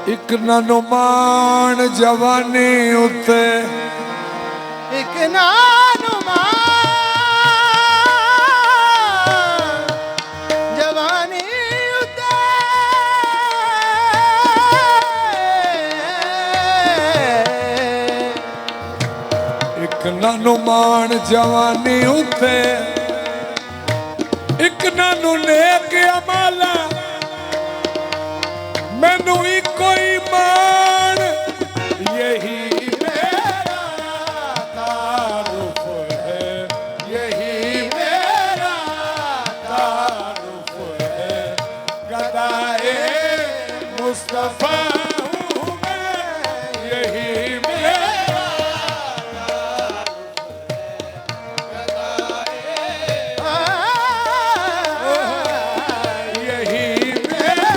एक नानो मान जवानी उते, एक नानो मान जवानी उते, एक नानो मान जवानी उते, एक नानो नेक अमाला, मैनू कोई मान, यही मेरा तारुफ है, यही मेरा तारुफ है। गदाए मुस्तफा हूँ मैं, यही मेरा तारुफ है, यही मेरा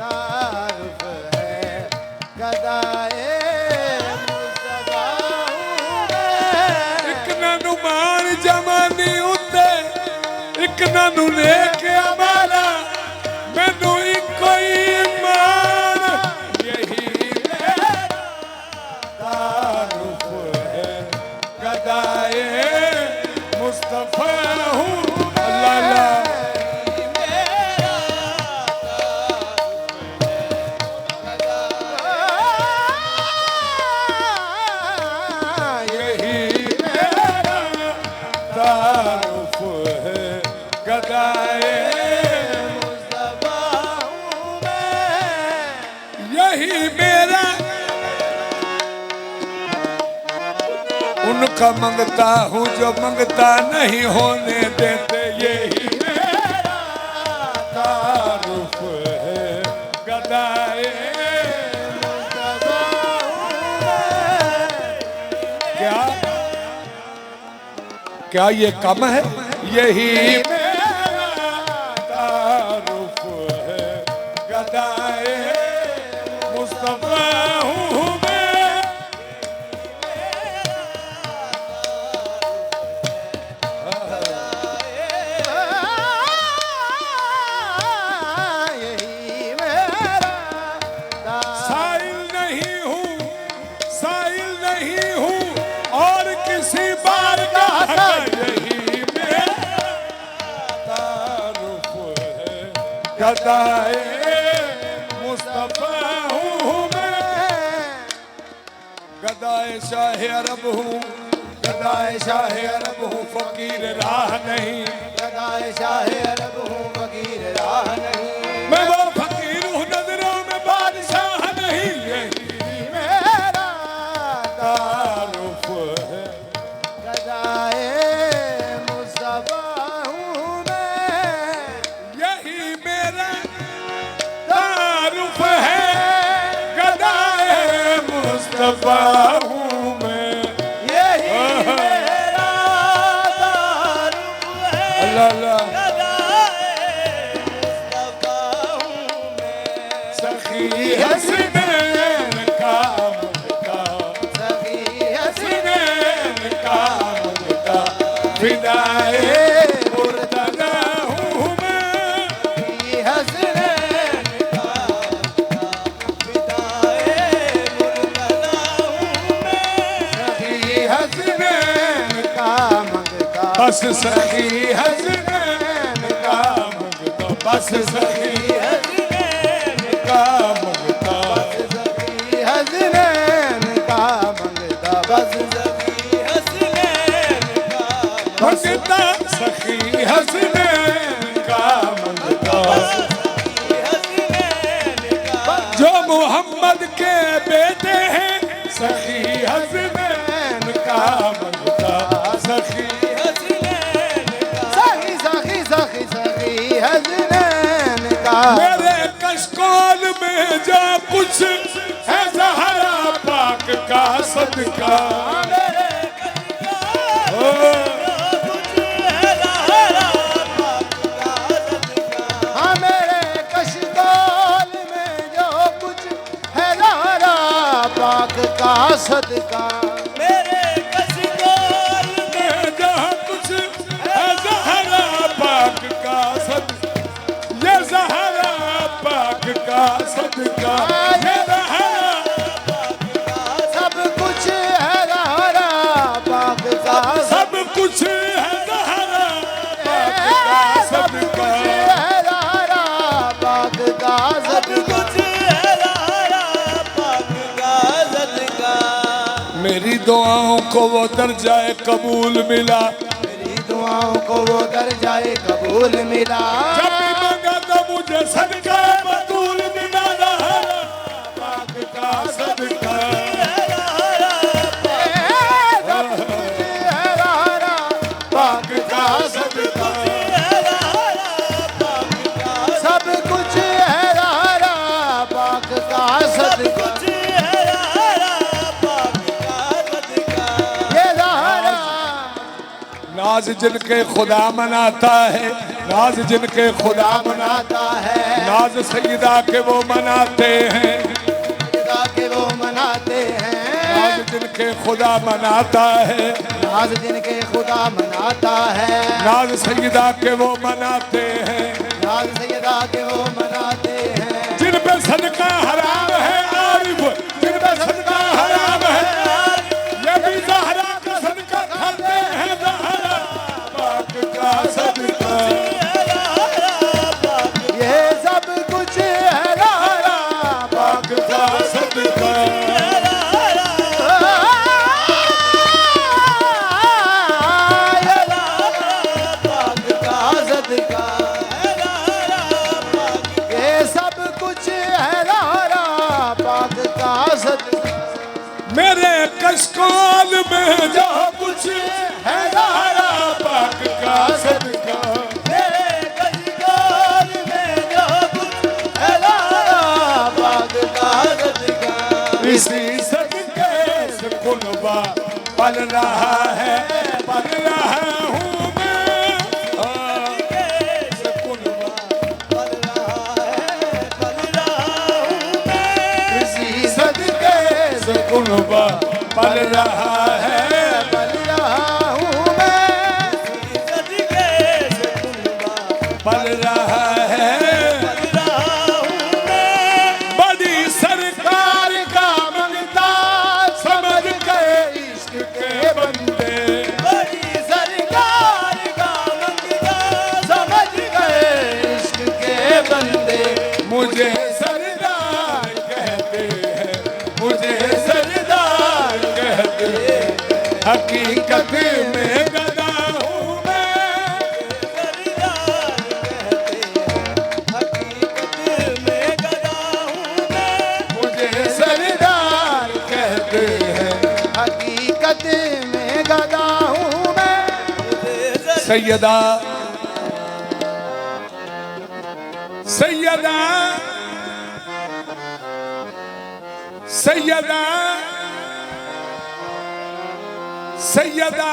तारुफ है। गदाए मुस्तफा हूँ मैं। एक नानू मान जवानी उते, एक नानू नेक अमाला, मैनू कोई मान, यही मेरा तारुफ है। गदाए मुस्तफा हूँ अल्लाह यही मेरा तारुफ है। गदाए मुस्तफा हूँ मैं। यही मेरा, उनका मंगता हूँ जो मंगता नहीं होने देते, यही मेरा तारुफ है। गदाए मुस्तफा हूँ मैं। क्या क्या ये कम है? यही मेरा तारुफ है। गदाए मुस्तफा हूँ मैं, यही मेरा साइल नहीं हूँ, साइल नहीं हूँ और किसी बारगाह का, यही मेरा तारुफ है। गदाए मुस्तफा हूँ मैं, गदाए शाह अरब हूँ, गदाए शाह अरब हूँ, फकीर राह नहीं। गदाए शाह अरब हूँ, फकीर राह नहीं। मैं वो फकीर हूँ नजरों में बादशाह नहीं, यही मेरा तारुफ है। गदाए मुस्तफा हूँ मैं। यही मेरा तारुफ है। गदाए मुस्तफा हूँ मैं, यही मेरा तारुफ है। अल्लाह अल्लाह। गदाए मुस्तफा हूँ मैं। सखी हसनैन का मुद्दा, सखी हसीन हसनैन का मुद्दा, फिदाए मुर्तजा हूँ मैं, की हसनैन का फिदाए मुर्तजा हूँ मैं। सखी हसनैन का मंगता बस सखी हसनैन का मुद्दा, बस सखी हसनैन का मुद्दा, सखी हसनैन का मंगता बस सखी हसनैन का मंगता सखी हसनैन का मंगता, सखी हसनैन का जो मोहम्मद के बेटे हैं, सखी हसनैन का मंगता, सखी हसनैन का सखी सखी सखी सखी हसनैन का मेरे कशकोल में जो कुछ है ज़हरा पाक का सदका। ओ, हाँ मेरे कशकोल में जो कुछ है ज़हरा पाक का सदका। मेरे कशकोल में जहाँ कुछ है ज़हरा पाक का सदका, ये ज़हरा पाक पाक का सदका ये ज़हरा सब कुछ है ज़हरा पाक का सब कुछ है ज़हरा पाक का सदका है ज़हरा पाक का सब कुछ है ज़हरा पाक का सदका। मेरी दुआओं को वो दर्जाए कबूल मिला मेरी दुआओं को वो दर्जाए कबूल मिला जब भी मांगा तो मुझे सदका बतूल मिला ज़हरा पाक का सदका पाक का सदका सब कुछ है ज़हरा पाक का सदका ये ज़हरा नाज जिनके खुदा मनाता है नाज जिनके खुदा मनाता है नाज सईदा के वो मनाते हैं खुदा के वो मनाते हैं नाज जिनके खुदा मनाता है नाज जिनके खुदा मनाता है नाज सईदा के वो मनाते हैं नाज सैयदा के वो मनाते हैं जिन पे सदका हराम है आरिफ जिन पे सदका हराम है ये भी ज़हरा का सदका खाते हैं ज़हरा पाक का सदका ये सब कुछ है ज़हरा पाक का सदका ये सब कुछ है ज़हरा पाक का सदका मेरे कशकोल में जो कुछ है ज़हरा पाक का सदका मेरे कशकोल में जो कुछ है ज़हरा पाक का सदका इसी सदके से कुनबा पल रहा है पल रहा हूँ मैं से कुनबा इसी सदके से कुनबा पल रहा है पल रहा हूँ मैं पल रहा है बड़ी सरकार का मंगता समझ गए इश्क के बंदे सरकार का मंगता समझ गए इश्क के बंदे मुझे सरदार कहते हैं मुझे सरदार कहते हैं हकीकत में गदा हूँ मैं मुझे सरदार कहते हैं हकीकत में गदा हूँ मैं सैयदा सैयदा सैयदा सैयदा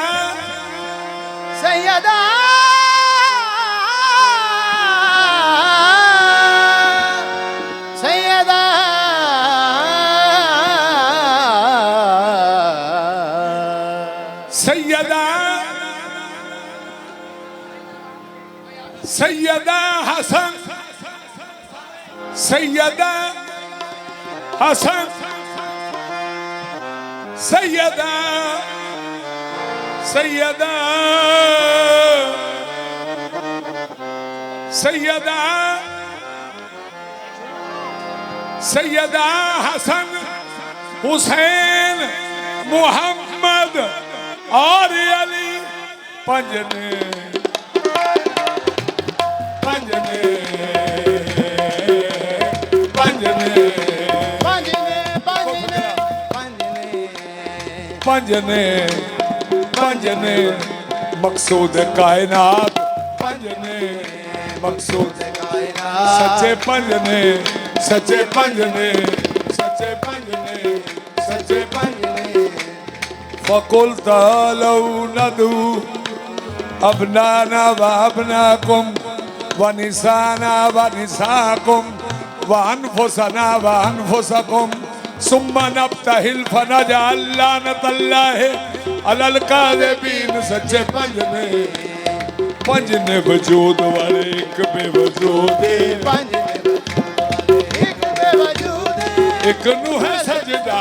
सैयदा सैयदा सैयदा सैयदा हसन सैयदा हसन सैयदा सैयदा सैयदा सैयदा हसन हुसैन मोहम्मद और अली पंजने पंजने पंजने पंजने पंजने पंजने पंजने मकसूद कायनात पंजने मकसूद सच्चे पंजने सच्चे पंजने सच्चे पंजने सच्चे पंजने फकुल तालौ नदू अबनाना व अबनाकुम व निसाना व निसाकुम व अनफुसना व अनफुसकुम सुम्मा नब्तहिल फनजअल लानतल्लाहि अलल काज़िबीन सच्चे पंजने पंजने वजूद वाले एक बेवजूद पंजने एक नू है सजदा